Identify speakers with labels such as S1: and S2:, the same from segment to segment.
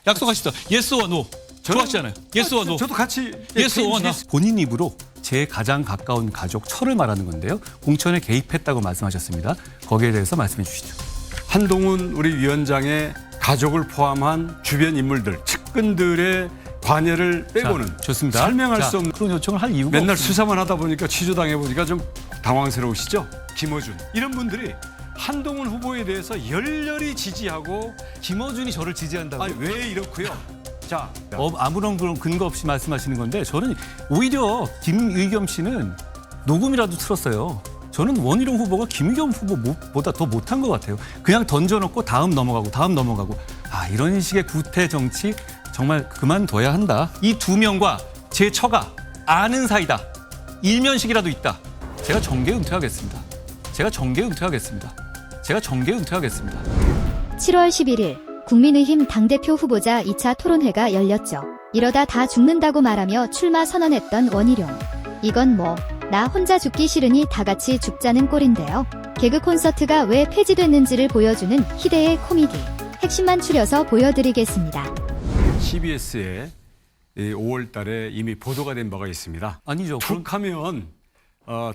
S1: 약속하시죠. 예스 or 노. 좋아하시잖아요. 예스 or 노.
S2: 저도 같이
S1: 예스 or 노. 본인 입으로 제 가장 가까운 가족 철을 말하는 건데요. 공천에 개입했다고 말씀하셨습니다. 거기에 대해서 말씀해 주시죠.
S2: 한동훈 우리 위원장의 가족을 포함한 주변 인물들, 측근들의 관여를 빼고는
S1: 자, 좋습니다.
S2: 설명할 수 없는
S1: 그런 요청을 할 이유가
S2: 맨날
S1: 없습니다.
S2: 수사만 하다 보니까 취조당해 보니까 좀 당황스러우시죠? 김어준 이런 분들이 한동훈 후보에 대해서 열렬히 지지하고
S1: 김어준이 저를 지지한다고.
S2: 아니 왜 이렇고요? 자,
S1: 아무런 그런 근거 없이 말씀하시는 건데 저는 오히려 김의겸 씨는 녹음이라도 틀었어요. 저는 원희룡 후보가 김의겸 후보보다 더 못한 것 같아요. 그냥 던져놓고 다음 넘어가고 이런 식의 구태 정치 정말 그만둬야 한다. 이 두 명과 제 처가 아는 사이다. 일면식이라도 있다. 제가 정계 은퇴하겠습니다.
S3: 7월 11일 국민의힘 당대표 후보자 2차 토론회가 열렸죠. 이러다 다 죽는다고 말하며 출마 선언했던 원희룡. 이건 뭐 나 혼자 죽기 싫으니 다 같이 죽자는 꼴인데요. 개그 콘서트가 왜 폐지됐는지를 보여주는 희대의 코미디. 핵심만 추려서 보여드리겠습니다.
S2: CBS에 5월 달에 이미 보도가 된 바가 있습니다.
S1: 아니죠.
S2: 툭하면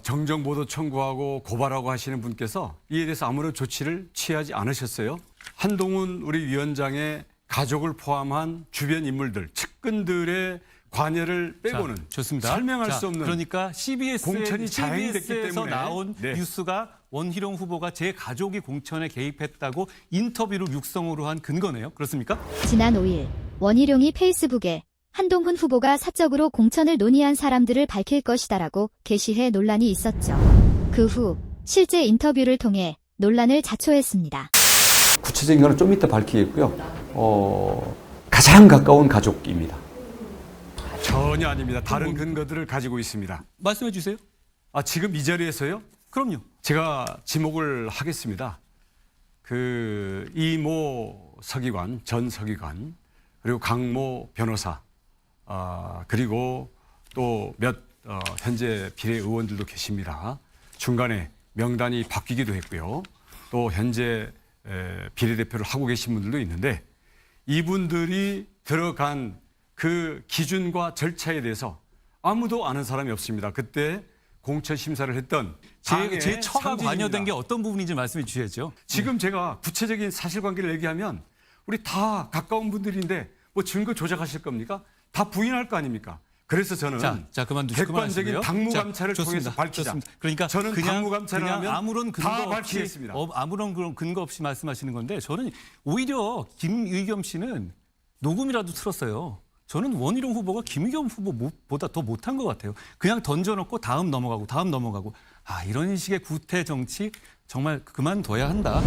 S2: 정정보도 청구하고 고발하고 하시는 분께서 이에 대해서 아무런 조치를 취하지 않으셨어요. 한동훈 우리 위원장의 가족을 포함한 주변 인물들, 측근들의 관여를 빼고는
S1: 좋습니다.
S2: 설명할 수 없는
S1: 그러니까
S2: 공천이 자행됐기
S1: CBS에서
S2: 때문에
S1: 나온 뉴스가 원희룡 후보가 제 가족이 공천에 개입했다고 인터뷰를 육성으로 한 근거네요. 그렇습니까?
S3: 지난 5일 원희룡이 페이스북에 한동훈 후보가 사적으로 공천을 논의한 사람들을 밝힐 것이다라고 게시해 논란이 있었죠. 그 후 실제 인터뷰를 통해 논란을 자초했습니다.
S4: 구체적인 건 좀 이따 밝히겠고요. 가장 가까운 가족입니다.
S2: 전혀 아닙니다. 다른 근거들을 가지고 있습니다.
S1: 말씀해 주세요.
S2: 지금 이 자리에서요?
S1: 그럼요.
S2: 제가 지목을 하겠습니다. 그 이모 서기관, 전 서기관, 그리고 강모 변호사, 그리고 또 몇 현재 비례의원들도 계십니다. 중간에 명단이 바뀌기도 했고요. 또 현재 비례대표를 하고 계신 분들도 있는데 이분들이 들어간 그 기준과 절차에 대해서 아무도 아는 사람이 없습니다. 그때 공천 심사를 했던
S1: 제 처가
S2: 상징입니다.
S1: 관여된 게 어떤 부분인지 말씀해 주셔야죠.
S2: 지금 제가 구체적인 사실관계를 얘기하면 우리 다 가까운 분들인데 뭐 증거 조작하실 겁니까? 다 부인할 거 아닙니까? 그래서 저는
S1: 자 그만두시고
S2: 객관적인 당무감찰을 통해서 밝히자.
S1: 좋습니다. 그러니까
S2: 저는 당무감찰을 하면
S1: 아무런 근거
S2: 다
S1: 없이
S2: 밝히겠습니다.
S1: 아무런 그런 근거 없이 말씀하시는 건데 저는 오히려 김의겸 씨는 녹음이라도 틀었어요. 저는 원희룡 후보가 김의겸 후보보다 더 못한 것 같아요. 그냥 던져놓고 다음 넘어가고 이런 식의 구태 정치 정말 그만둬야 한다.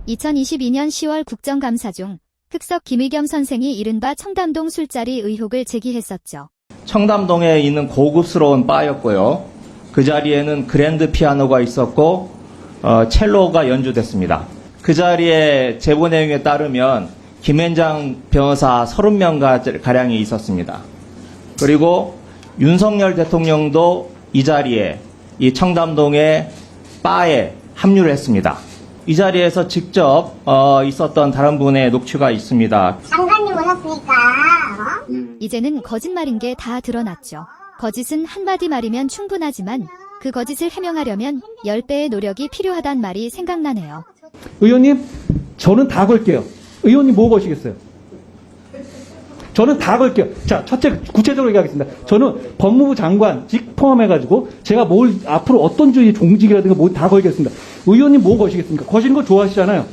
S3: 2022년 10월 국정감사 중 흑석 김의겸 선생이 이른바 청담동 술자리 의혹을 제기했었죠.
S5: 청담동에 있는 고급스러운 바였고요. 그 자리에는 그랜드 피아노가 있었고 첼로가 연주됐습니다. 그 자리에 제보 내용에 따르면 김앤장 변호사 30명가량이 있었습니다. 그리고 윤석열 대통령도 이 자리에 이 청담동의 바에 합류를 했습니다. 이 자리에서 직접 있었던 다른 분의 녹취가 있습니다.
S6: 장관님 오셨으니까
S3: 이제는 거짓말인 게 다 드러났죠. 거짓은 한마디 말이면 충분하지만 그 거짓을 해명하려면 10배의 노력이 필요하단 말이 생각나네요.
S7: 의원님, 저는 다 걸게요. 의원님 뭐 거시겠어요? 저는 다 걸게요. 자, 첫째 구체적으로 얘기하겠습니다. 저는 법무부 장관직 포함해가지고 제가 뭘 앞으로 어떤 주의 종직이라든가 뭐 다 걸겠습니다. 의원님 뭐 거시겠습니까? 거시는 거 좋아하시잖아요.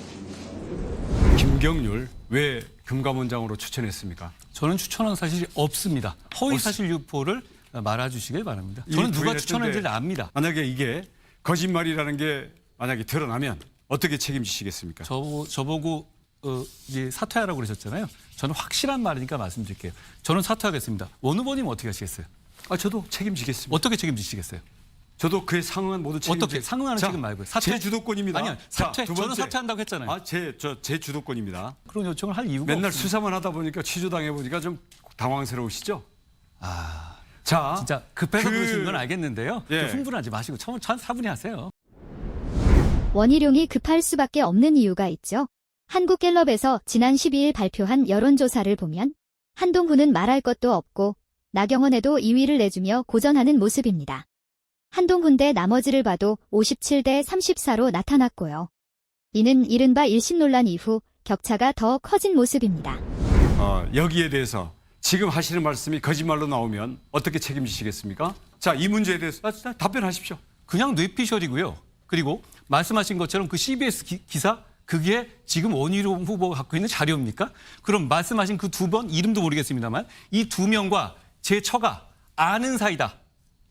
S2: 김경률 왜 금감원장으로 추천했습니까?
S1: 저는 추천한 사실이 없습니다. 허위 사실 유포를 말아주시길 바랍니다. 저는 누가 추천한지를 압니다.
S2: 만약에 이게 거짓말이라는 게 만약에 드러나면 어떻게 책임지시겠습니까?
S1: 저보고 이제 사퇴하라고 그러셨잖아요. 저는 확실한 말이니까 말씀드릴게요. 저는 사퇴하겠습니다. 원 후보님 어떻게 하시겠어요?
S2: 저도 책임지겠습니다.
S1: 어떻게 책임지시겠어요?
S2: 저도 그에 상응한 모든 책임.
S1: 어떻게 상응하는 책임 말고요. 사퇴?
S2: 제 주도권입니다.
S1: 아니요. 사퇴.
S2: 두
S1: 저는
S2: 번째.
S1: 사퇴한다고 했잖아요.
S2: 제 주도권입니다.
S1: 그런 요청을 할 이유가
S2: 맨날
S1: 없습니다.
S2: 수사만 하다 보니까 취조당해 보니까 좀 당황스러우시죠?
S1: 자, 진짜 급해서 그러시는 건 알겠는데요.
S2: 예.
S1: 흥분하지 마시고 차분히 하세요.
S3: 원희룡이 급할 수밖에 없는 이유가 있죠. 한국갤럽에서 지난 12일 발표한 여론조사를 보면 한동훈은 말할 것도 없고 나경원에도 2위를 내주며 고전하는 모습입니다. 한동훈 대 나머지를 봐도 57대 34로 나타났고요. 이는 이른바 일신 논란 이후 격차가 더 커진 모습입니다.
S2: 여기에 대해서 지금 하시는 말씀이 거짓말로 나오면 어떻게 책임지시겠습니까? 자, 이 문제에 대해서 답변하십시오.
S1: 그냥 뇌피셜이고요. 그리고 말씀하신 것처럼 그 CBS 기사 그게 지금 원희룡 후보가 갖고 있는 자료입니까? 그럼 말씀하신 그 2번 이름도 모르겠습니다만 이 2명과 제 처가 아는 사이다.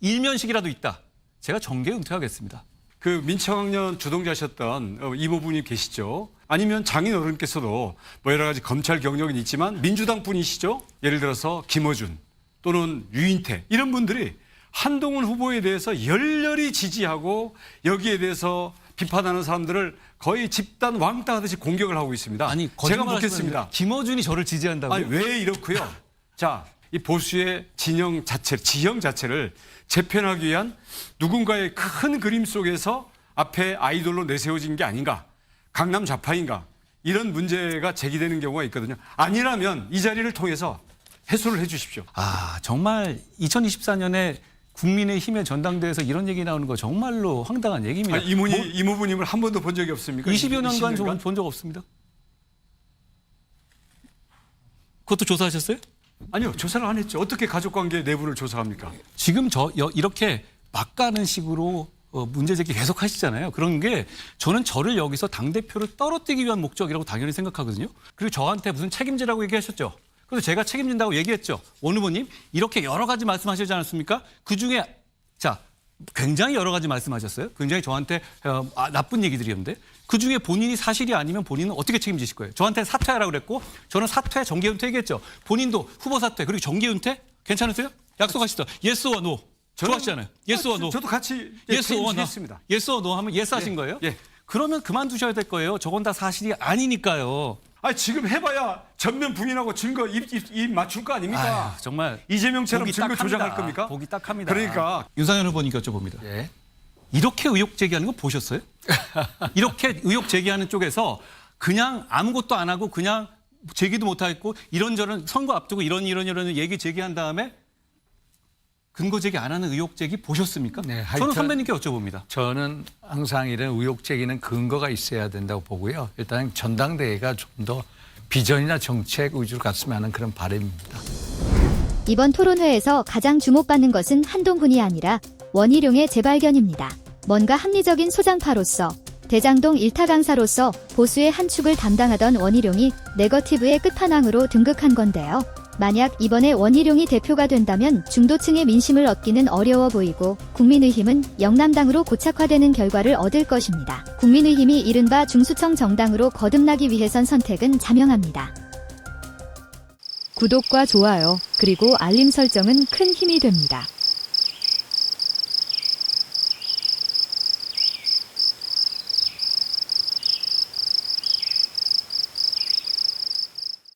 S1: 일면식이라도 있다. 제가 정계 은퇴하겠습니다.
S2: 그 민청학년 주동자셨던 이모부님 계시죠? 아니면 장인 어른께서도 뭐 여러 가지 검찰 경력은 있지만 민주당 분이시죠? 예를 들어서 김어준 또는 유인태 이런 분들이 한동훈 후보에 대해서 열렬히 지지하고 여기에 대해서 비판하는 사람들을 거의 집단 왕따하듯이 공격을 하고 있습니다.
S1: 아니,
S2: 제가 묻겠습니다.
S1: 김어준이 저를 지지한다고요?
S2: 아니, 왜 이렇고요? 자, 이 보수의 지형 자체를 재편하기 위한 누군가의 큰 그림 속에서 앞에 아이돌로 내세워진 게 아닌가? 강남 좌파인가? 이런 문제가 제기되는 경우가 있거든요. 아니라면 이 자리를 통해서 해소를 해 주십시오.
S1: 정말 2024년에 국민의힘의 전당대회에서 이런 얘기 나오는 거 정말로 황당한 얘기입니다.
S2: 이모부님을 한 번도 본 적이 없습니까?
S1: 20여 년간
S2: 20년간?
S1: 본 적 없습니다. 그것도 조사하셨어요?
S2: 아니요, 조사를 안 했죠. 어떻게 가족관계 내부를 조사합니까?
S1: 지금 이렇게 막 가는 식으로 문제 제기 계속 하시잖아요. 그런 게 저는 저를 여기서 당대표를 떨어뜨리기 위한 목적이라고 당연히 생각하거든요. 그리고 저한테 무슨 책임지라고 얘기하셨죠. 그래서 제가 책임진다고 얘기했죠. 원 후보님 이렇게 여러 가지 말씀하시지 않았습니까? 그중에 자 굉장히 여러 가지 말씀하셨어요. 굉장히 저한테 나쁜 얘기들이었는데 그중에 본인이 사실이 아니면 본인은 어떻게 책임지실 거예요? 저한테 사퇴하라고 그랬고 저는 사퇴, 정계 은퇴 얘기했죠. 본인도 후보 사퇴 그리고 정계 은퇴 괜찮으세요? 약속하시죠. 예스 와 노. 좋아하시잖아요. 예스 와 노.
S2: 저도 같이
S1: 예스 와 노.
S2: 했습니다.
S1: 예스 와 노 하면 예스 하신 거예요?
S2: 예.
S1: 그러면 그만두셔야 될 거예요. 저건 다 사실이 아니니까요.
S2: 지금 해봐야 전면 부인하고 증거 입 맞출 거 아닙니까?
S1: 정말
S2: 이재명처럼
S1: 보기
S2: 증거
S1: 딱합니다.
S2: 조작할 겁니까?
S1: 보기 딱합니다.
S2: 그러니까
S1: 윤상현 후보님께 여쭤봅니다.
S6: 예.
S1: 이렇게 의혹 제기하는 거 보셨어요? 이렇게 의혹 제기하는 쪽에서 그냥 아무것도 안 하고 그냥 제기도 못하겠고 이런저런 선거 앞두고 이런 얘기 제기한 다음에 근거 제기 안 하는 의혹 제기 보셨습니까?
S6: 네,
S1: 저는
S6: 하여튼
S1: 선배님께 여쭤봅니다.
S6: 저는 항상 이런 의혹 제기는 근거가 있어야 된다고 보고요. 일단 전당대회가 좀 더 비전이나 정책 위주로 갔으면 하는 그런 바람입니다.
S3: 이번 토론회에서 가장 주목받는 것은 한동훈이 아니라 원희룡의 재발견입니다. 뭔가 합리적인 소장파로서 대장동 일타 강사로서 보수의 한 축을 담당하던 원희룡이 네거티브의 끝판왕으로 등극한 건데요. 만약 이번에 원희룡이 대표가 된다면 중도층의 민심을 얻기는 어려워 보이고 국민의힘은 영남당으로 고착화되는 결과를 얻을 것입니다. 국민의힘이 이른바 중수청 정당으로 거듭나기 위해선 선택은 자명합니다. 구독과 좋아요, 그리고 알림 설정은 큰 힘이 됩니다.